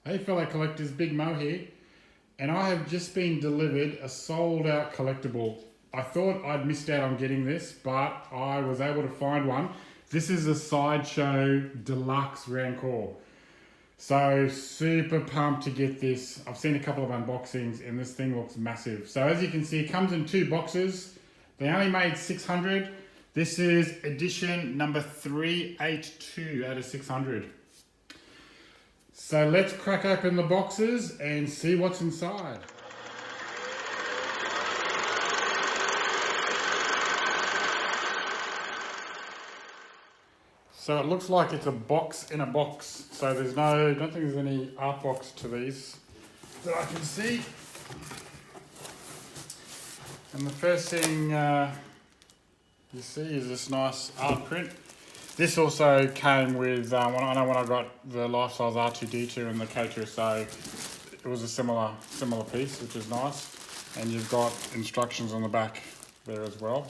Hey fellow collectors, Big Mo here, and I have just been delivered a sold out collectible. I thought I'd missed out on getting this, but I was able to find one. This is a Sideshow Deluxe Rancor. So super pumped to get this. I've seen a couple of unboxings and this thing looks massive. So as you can see, it comes in two boxes. They only made 600. This is edition number 382 out of 600. So let's crack open the boxes and see what's inside. So it looks like it's a box in a box. So there's I don't think there's any art box to these that I can see. And the first thing you see is this nice art print. This also came with, I know when I got the life-size R2-D2 and the K2SO, it was a similar piece, which is nice. And you've got instructions on the back there as well.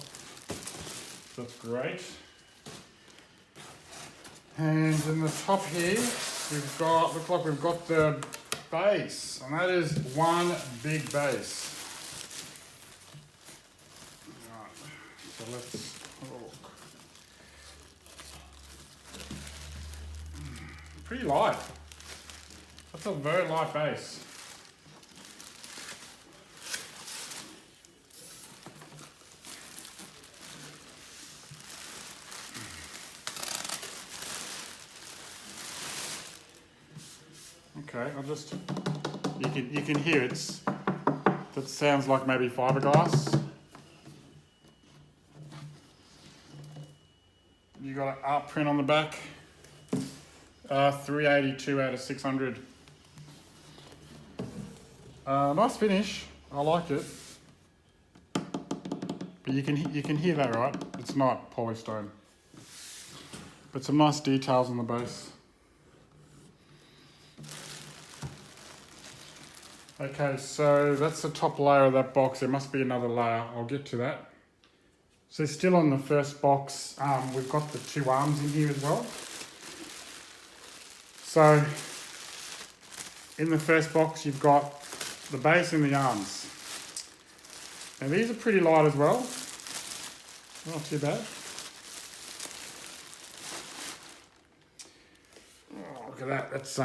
That's great. And in the top here, looks like we've got the base, and that is one big base. Right, so let's have a look. Pretty light. That's a very light base. Okay, you can hear that sounds like maybe fiberglass. You got an art print on the back. 382 out of 600. Nice finish. I like it. But you can hear that, right? It's not polystone. But some nice details on the base. Okay, so that's the top layer of that box. There must be another layer. I'll get to that. So still on the first box, we've got the two arms in here as well. So in the first box, you've got the base and the arms. Now these are pretty light as well. Not too bad. Oh, look at that. That's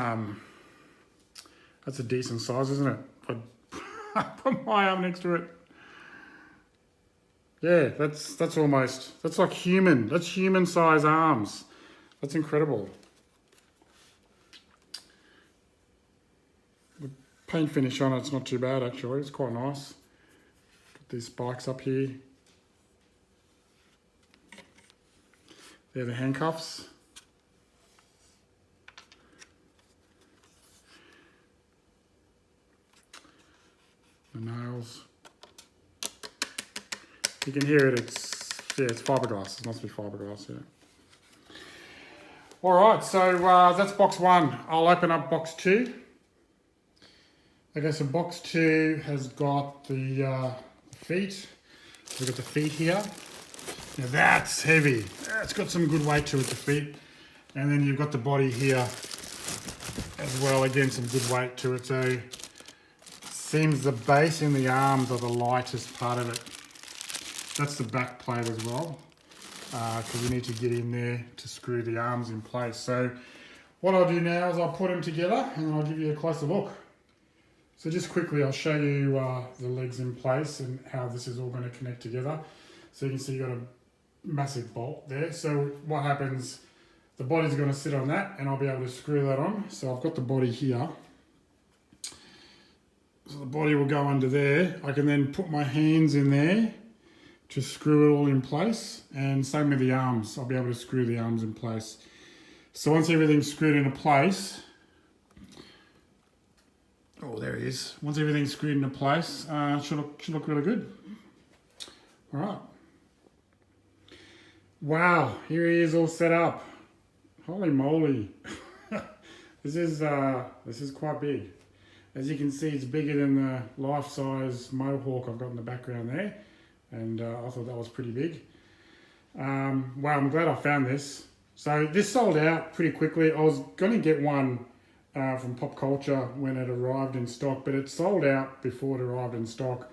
a decent size, isn't it? I put my arm next to it. Yeah, that's like human. That's human size arms. That's incredible. The paint finish on it's not too bad actually. It's quite nice. Got these spikes up here. They're the handcuffs. The nails. You can hear it, it's fiberglass. It must be fiberglass, yeah. All right, so that's box one. I'll open up box two. Okay, so box two has got the feet. We've got the feet here. Now that's heavy. It's got some good weight to it, the feet. And then you've got the body here as well. Again, some good weight to it. So seems the base and the arms are the lightest part of it. That's the back plate as well, because we need to get in there to screw the arms in place. So what I'll do now is I'll put them together and I'll give you a closer look. So just quickly, I'll show you the legs in place and how this is all going to connect together. So you can see you've got a massive bolt there. So what happens, the body's going to sit on that and I'll be able to screw that on. So I've got the body here. So the body will go under there. I can then put my hands in there to screw it all in place, and same with the arms. I'll be able to screw the arms in place. So once everything's screwed into place, oh, there he is. Once everything's screwed into place, should look really good. All right. Wow, here he is all set up. Holy moly. This is quite big. As you can see, it's bigger than the life-size Mohawk I've got in the background there. And I thought that was pretty big. Wow, I'm glad I found this. So this sold out pretty quickly. I was going to get one from Pop Culture when it arrived in stock, but it sold out before it arrived in stock.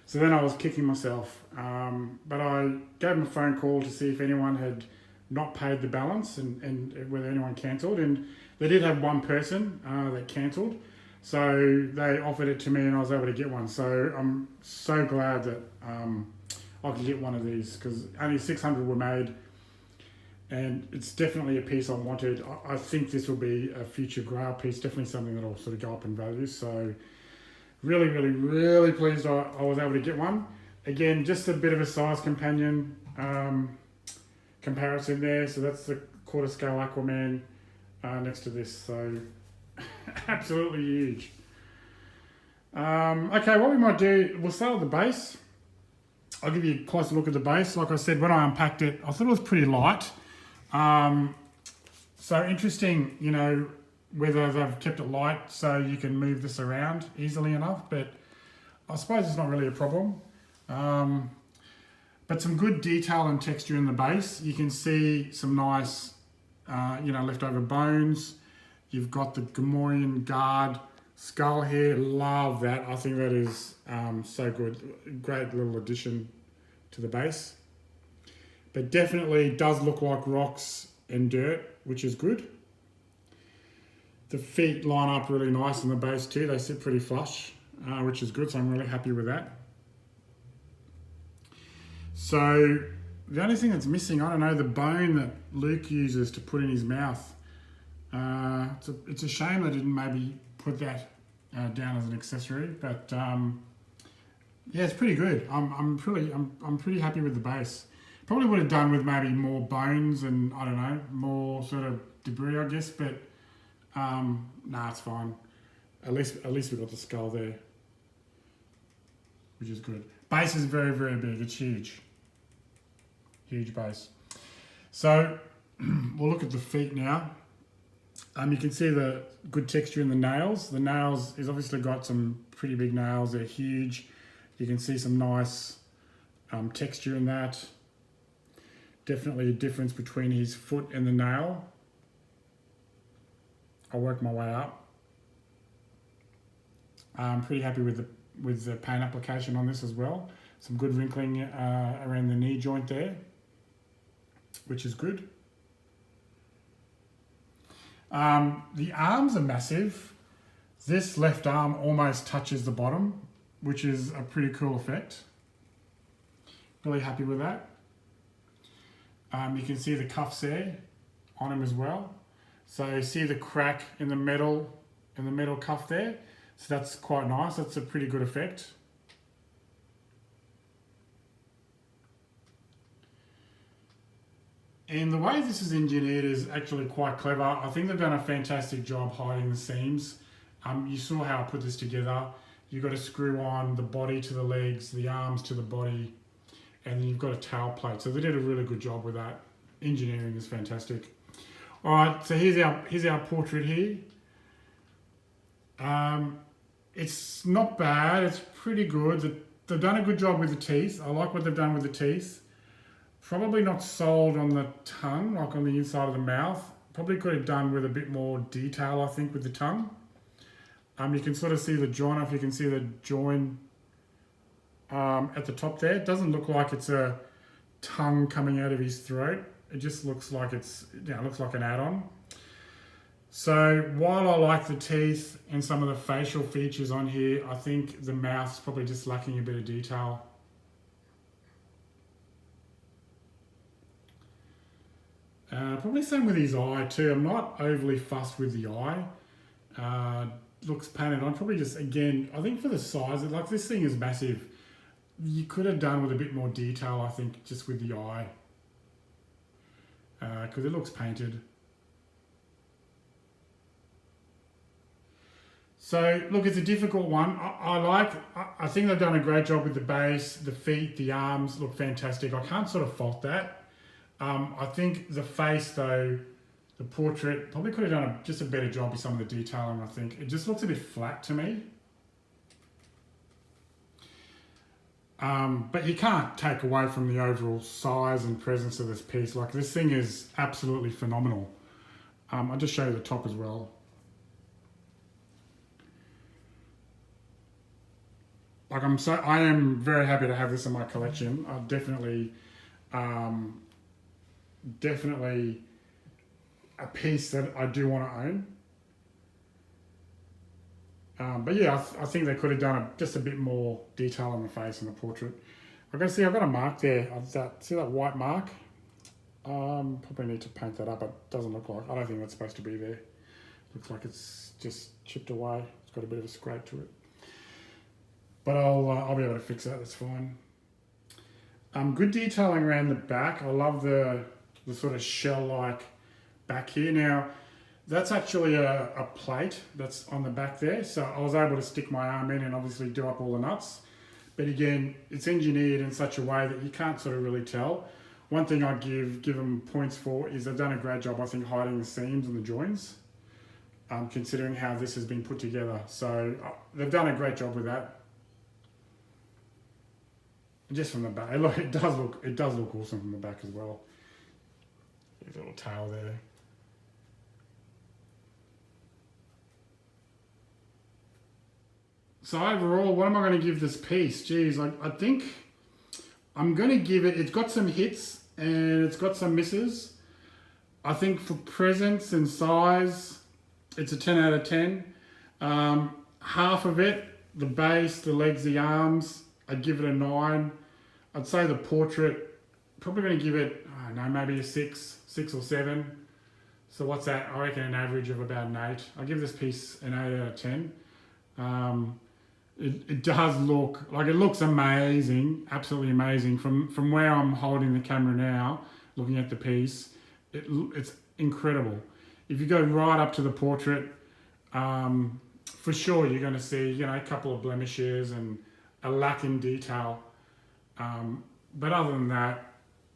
So then I was kicking myself. But I gave them a phone call to see if anyone had not paid the balance and whether anyone cancelled. And they did have one person that cancelled. So they offered it to me and I was able to get one. So I'm so glad that I could get one of these because only 600 were made. And it's definitely a piece I wanted. I think this will be a future grail piece, definitely something that will sort of go up in value. So really, really, really pleased I was able to get one. Again, just a bit of a size companion comparison there. So that's the quarter scale Aquaman next to this. So absolutely huge. Okay, what we might do, we'll start with the base. I'll give you a closer look at the base. Like I said, when I unpacked it, I thought it was pretty light. So interesting, you know, whether they've kept it light so you can move this around easily enough, but I suppose it's not really a problem. But some good detail and texture in the base. You can see some nice, leftover bones. You've got the Gamorrean guard skull here. Love that. I think that is so good. Great little addition to the base. But definitely does look like rocks and dirt, which is good. The feet line up really nice on the base too. They sit pretty flush, which is good. So I'm really happy with that. So the only thing that's missing, I don't know, the bone that Luke uses to put in his mouth. It's a shame they didn't maybe put that down as an accessory, but yeah, it's pretty good. I'm pretty happy with the base. Probably would have done with maybe more bones and I don't know, more sort of debris, I guess, but nah, it's fine. At least we got the skull there, which is good. Base is very, very big. It's huge. Huge base. So we'll look at the feet now. You can see the good texture in the nails. The nails is obviously got some pretty big nails. They're huge. You can see some nice texture in that. Definitely a difference between his foot and the nail. I'll work my way up. I'm pretty happy with the paint application on this as well. Some good wrinkling around the knee joint there, which is good. The arms are massive. This left arm almost touches the bottom, which is a pretty cool effect. Really happy with that. You can see the cuffs there on him as well. So you see the crack in the metal cuff there. So that's quite nice. That's a pretty good effect. And the way this is engineered is actually quite clever. I think they've done a fantastic job hiding the seams. You saw how I put this together. You've got to screw on the body to the legs, the arms to the body, and then you've got a tail plate. So they did a really good job with that. Engineering is fantastic. All right, so here's our portrait here. It's not bad. It's pretty good. They've done a good job with the teeth. I like what they've done with the teeth. Probably not sold on the tongue, like on the inside of the mouth. Probably could have done with a bit more detail, I think, with the tongue. You can sort of see the join off. You can see the join at the top there. It doesn't look like it's a tongue coming out of his throat. It just looks like it looks like an add-on. So while I like the teeth and some of the facial features on here, I think the mouth's probably just lacking a bit of detail. Probably same with his eye too. I'm not overly fussed with the eye. Looks painted on. Probably just, again, I think for the size, like this thing is massive. You could have done with a bit more detail, I think, just with the eye. Because it looks painted. So, look, it's a difficult one. I think they've done a great job with the base, the feet, the arms look fantastic. I can't sort of fault that. I think the face, though, the portrait, probably could have done just a better job with some of the detailing, I think. It just looks a bit flat to me. But you can't take away from the overall size and presence of this piece. Like, this thing is absolutely phenomenal. I'll just show you the top as well. like I am very happy to have this in my collection. I definitely a piece that I do want to own. But yeah, I think they could have done just a bit more detail on the face and the portrait. I've got a mark there. See that white mark? Probably need to paint that up. It doesn't look like. I don't think that's supposed to be there. Looks like it's just chipped away. It's got a bit of a scrape to it. But I'll be able to fix that. That's fine. Good detailing around the back. I love the sort of shell-like back here. Now, that's actually a plate that's on the back there. So I was able to stick my arm in and obviously do up all the nuts. But again, it's engineered in such a way that you can't sort of really tell. One thing I give them points for is they've done a great job, I think, hiding the seams and the joins, considering how this has been put together. So they've done a great job with that. Just from the back, it does look awesome from the back as well. There's a little tail there. So overall, what am I going to give this piece? Geez, I think I'm going to give it, it's got some hits and it's got some misses. I think for presence and size, it's a 10 out of 10. Half of it, the base, the legs, the arms, I'd give it a 9. I'd say the portrait, probably going to give it, I don't know, maybe a 6 or 7. So what's that? I reckon an average of about an 8. I'll give this piece an 8 out of 10. It does look, like it looks amazing, absolutely amazing. From where I'm holding the camera now, looking at the piece, it's incredible. If you go right up to the portrait, for sure you're going to see, a couple of blemishes and a lack in detail. But other than that,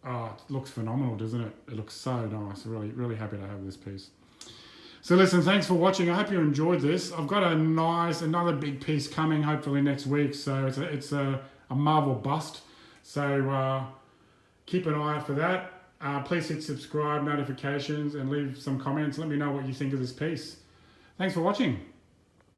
it looks phenomenal, doesn't it? It looks so nice. Really, really happy to have this piece. So listen, thanks for watching. I hope you enjoyed this. I've got another big piece coming hopefully next week. So it's a Marvel bust. So keep an eye out for that. Please hit subscribe, notifications, and leave some comments. Let me know what you think of this piece. Thanks for watching.